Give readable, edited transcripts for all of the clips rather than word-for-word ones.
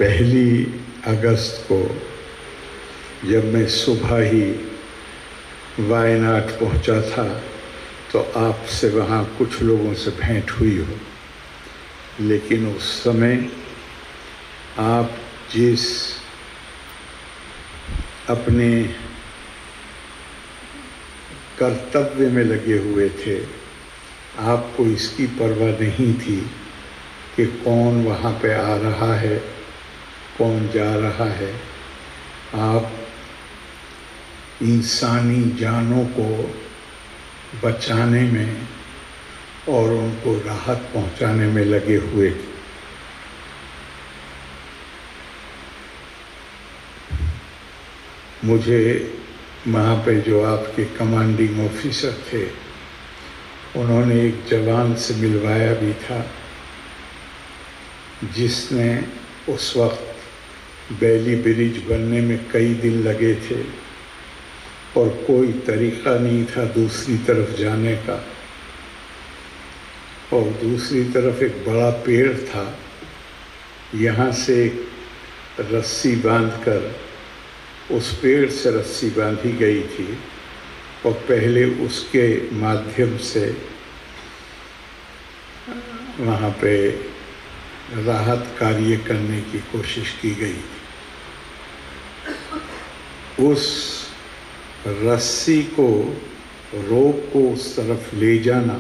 1 अगस्त को जब मैं सुबह ही वायनाड पहुंचा था तो आपसे वहाँ कुछ लोगों से भेंट हुई हो, लेकिन उस समय आप जिस अपने कर्तव्य में लगे हुए थे, आपको इसकी परवाह नहीं थी कि कौन वहाँ पे आ रहा है, कौन जा रहा है। आप इंसानी जानों को बचाने में और उनको राहत पहुंचाने में लगे हुए थे। मुझे वहाँ पे जो आपके कमांडिंग ऑफिसर थे, उन्होंने एक जवान से मिलवाया भी था जिसने उस वक्त बैली ब्रिज बनने में कई दिन लगे थे और कोई तरीक़ा नहीं था दूसरी तरफ जाने का, और दूसरी तरफ एक बड़ा पेड़ था। यहाँ से एक रस्सी बांधकर उस पेड़ से रस्सी बांधी गई थी और पहले उसके माध्यम से वहाँ पे राहत कार्य करने की कोशिश की गई। उस रस्सी को, रोप को उस तरफ ले जाना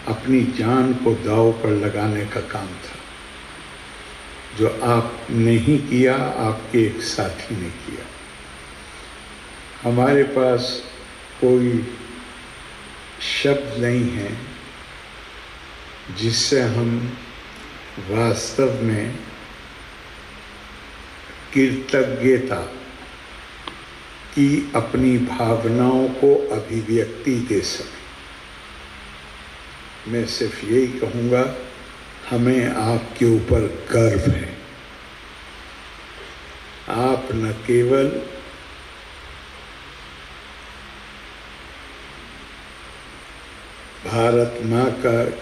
अपनी जान को दांव पर लगाने का काम था, जो आप नहीं किया, आपके एक साथी ने किया। हमारे पास कोई शब्द नहीं है जिससे हम वास्तव में कृतज्ञता की अपनी भावनाओं को अभिव्यक्ति दे सकें। मैं सिर्फ यही कहूँगा, हमें आपके ऊपर गर्व है। आप न केवल भारत माँ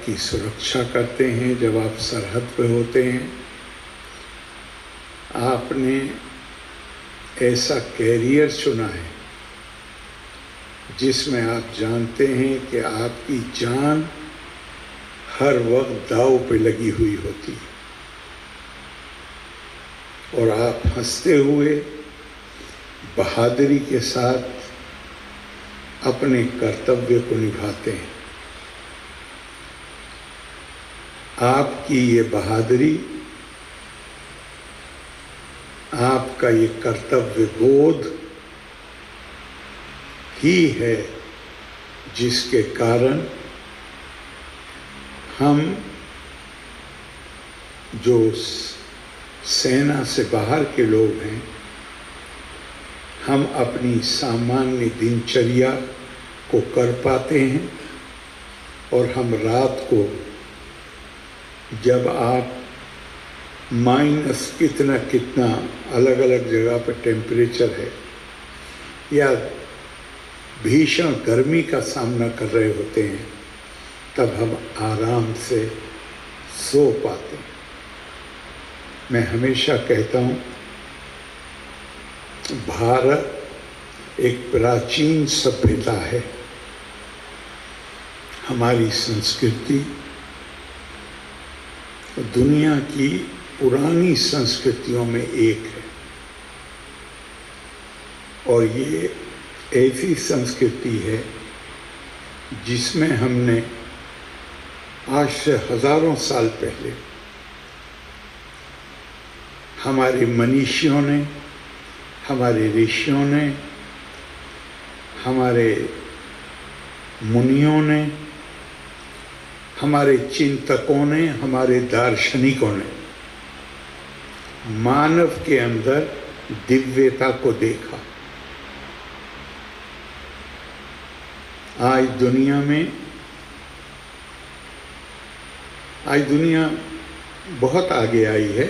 की सुरक्षा करते हैं जब आप सरहद पे होते हैं, आपने ऐसा कैरियर चुना है जिसमें आप जानते हैं कि आपकी जान हर वक्त दांव पे लगी हुई होती है, और आप हंसते हुए बहादुरी के साथ अपने कर्तव्य को निभाते हैं। आपकी ये बहादुरी, आपका ये कर्तव्य बोध ही है जिसके कारण हम जो सेना से बाहर के लोग हैं, हम अपनी सामान्य दिनचर्या को कर पाते हैं, और हम रात को जब आप माइनस कितना कितना अलग अलग जगह पर टेम्परेचर है या भीषण गर्मी का सामना कर रहे होते हैं, तब हम आराम से सो पाते हैं। मैं हमेशा कहता हूँ, भारत एक प्राचीन सभ्यता है। हमारी संस्कृति दुनिया की पुरानी संस्कृतियों में एक है, और ये ऐसी संस्कृति है जिसमें हमने आज से हजारों साल पहले हमारे मनीषियों ने, हमारे ऋषियों ने, हमारे मुनियों ने, हमारे चिंतकों ने, हमारे दार्शनिकों ने मानव के अंदर दिव्यता को देखा। आज दुनिया बहुत आगे आई है।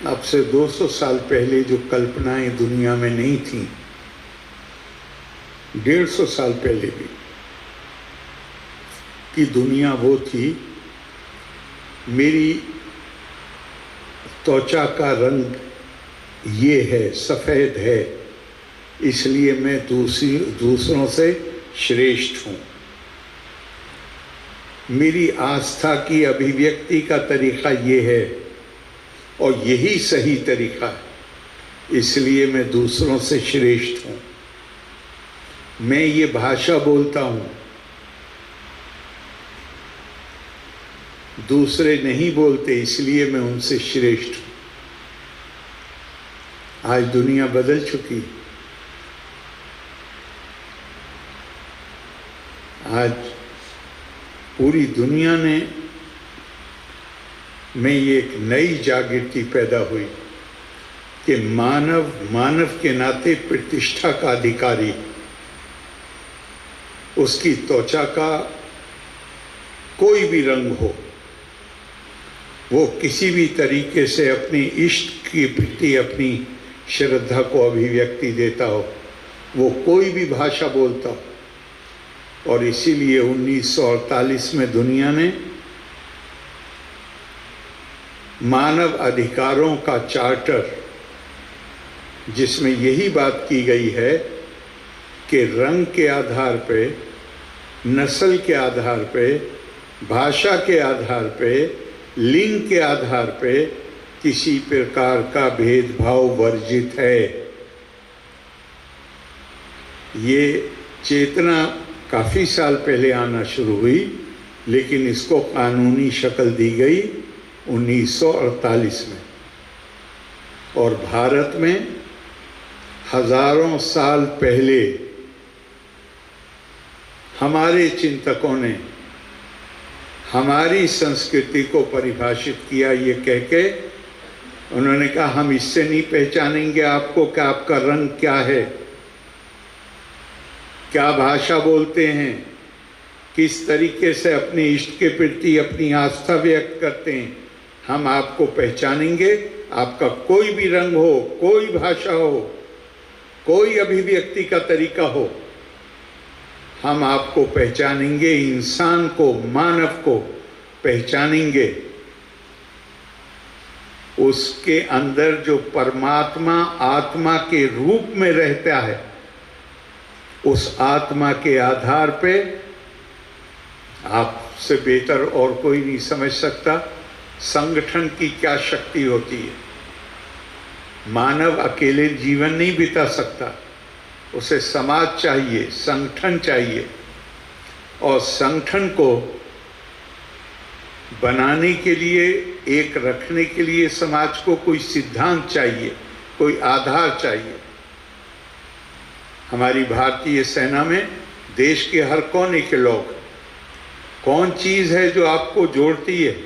अब से 200 साल पहले जो कल्पनाएं दुनिया में नहीं थी, 150 साल पहले भी, कि दुनिया वो थी। मेरी त्वचा का रंग ये है, सफ़ेद है, इसलिए मैं दूसरों से श्रेष्ठ हूँ। मेरी आस्था की अभिव्यक्ति का तरीक़ा ये है और यही सही तरीक़ा है, इसलिए मैं दूसरों से श्रेष्ठ हूँ। मैं ये भाषा बोलता हूँ, दूसरे नहीं बोलते, इसलिए मैं उनसे श्रेष्ठ हूँ। आज दुनिया बदल चुकी। आज पूरी दुनिया में ये एक नई जागृति पैदा हुई कि मानव के नाते प्रतिष्ठा का अधिकारी, उसकी त्वचा का कोई भी रंग हो, वो किसी भी तरीके से अपने इष्ट के प्रति अपनी श्रद्धा को अभिव्यक्ति देता हो, वो कोई भी भाषा बोलता हो। और इसीलिए 1948 में दुनिया ने मानव अधिकारों का चार्टर, जिसमें यही बात की गई है कि रंग के आधार पे, नस्ल के आधार पे, भाषा के आधार पे, लिंग के आधार पे किसी प्रकार का भेदभाव वर्जित है। ये चेतना काफ़ी साल पहले आना शुरू हुई, लेकिन इसको कानूनी शक्ल दी गई 1948 में। और भारत में हजारों साल पहले हमारे चिंतकों ने हमारी संस्कृति को परिभाषित किया, ये कह के उन्होंने कहा हम इससे नहीं पहचानेंगे आपको कि आपका रंग क्या है, क्या भाषा बोलते हैं, किस तरीके से अपने इष्ट के प्रति अपनी आस्था व्यक्त करते हैं। हम आपको पहचानेंगे, आपका कोई भी रंग हो, कोई भाषा हो, कोई अभिव्यक्ति का तरीका हो, हम आपको पहचानेंगे, इंसान को, मानव को पहचानेंगे। उसके अंदर जो परमात्मा आत्मा के रूप में रहता है, उस आत्मा के आधार पे आपसे बेहतर और कोई नहीं समझ सकता संगठन की क्या शक्ति होती है। मानव अकेले जीवन नहीं बिता सकता, उसे समाज चाहिए, संगठन चाहिए। और संगठन को बनाने के लिए, एक रखने के लिए समाज को कोई सिद्धांत चाहिए, कोई आधार चाहिए। हमारी भारतीय सेना में देश के हर कोने के लोग, कौन चीज़ है जो आपको जोड़ती है?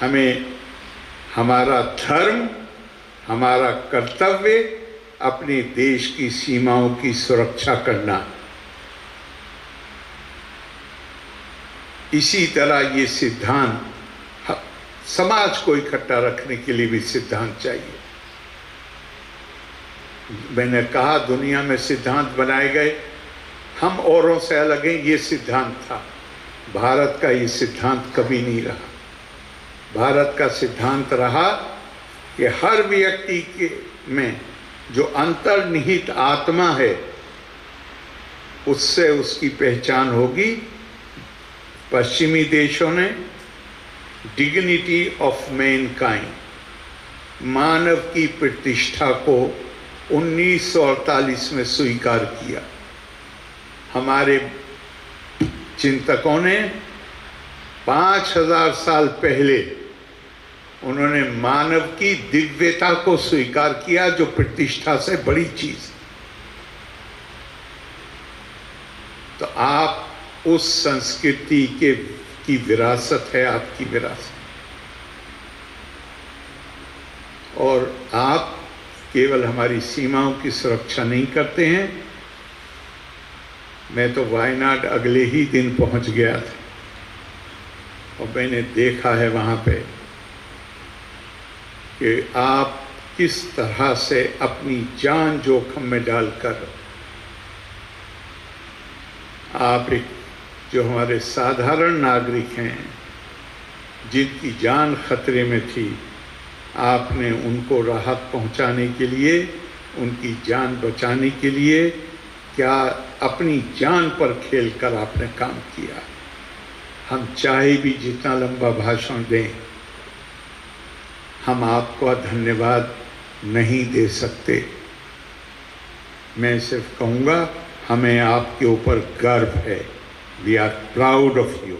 हमें हमारा धर्म, हमारा कर्तव्य, अपने देश की सीमाओं की सुरक्षा करना। इसी तरह ये सिद्धांत समाज को इकट्ठा रखने के लिए भी सिद्धांत चाहिए। मैंने कहा दुनिया में सिद्धांत बनाए गए, हम औरों से अलग हैं, ये सिद्धांत था। भारत का ये सिद्धांत कभी नहीं रहा। भारत का सिद्धांत रहा कि हर व्यक्ति के में जो अंतर्निहित आत्मा है, उससे उसकी पहचान होगी। पश्चिमी देशों ने डिग्निटी ऑफ मैनकाइंड, मानव की प्रतिष्ठा को 1948 में स्वीकार किया। हमारे चिंतकों ने 5000 साल पहले उन्होंने मानव की दिव्यता को स्वीकार किया, जो प्रतिष्ठा से बड़ी चीज। तो आप उस संस्कृति की विरासत है, आपकी विरासत। और आप केवल हमारी सीमाओं की सुरक्षा नहीं करते हैं। मैं तो वायनाड अगले ही दिन पहुंच गया था और मैंने देखा है वहां पे कि आप किस तरह से अपनी जान जोखिम में डालकर आप एक जो हमारे साधारण नागरिक हैं, जिनकी जान खतरे में थी, आपने उनको राहत पहुंचाने के लिए, उनकी जान बचाने के लिए क्या अपनी जान पर खेलकर आपने काम किया। हम चाहे भी जितना लंबा भाषण दें, हम आपका धन्यवाद नहीं दे सकते। मैं सिर्फ कहूँगा, हमें आपके ऊपर गर्व है। We are proud of you.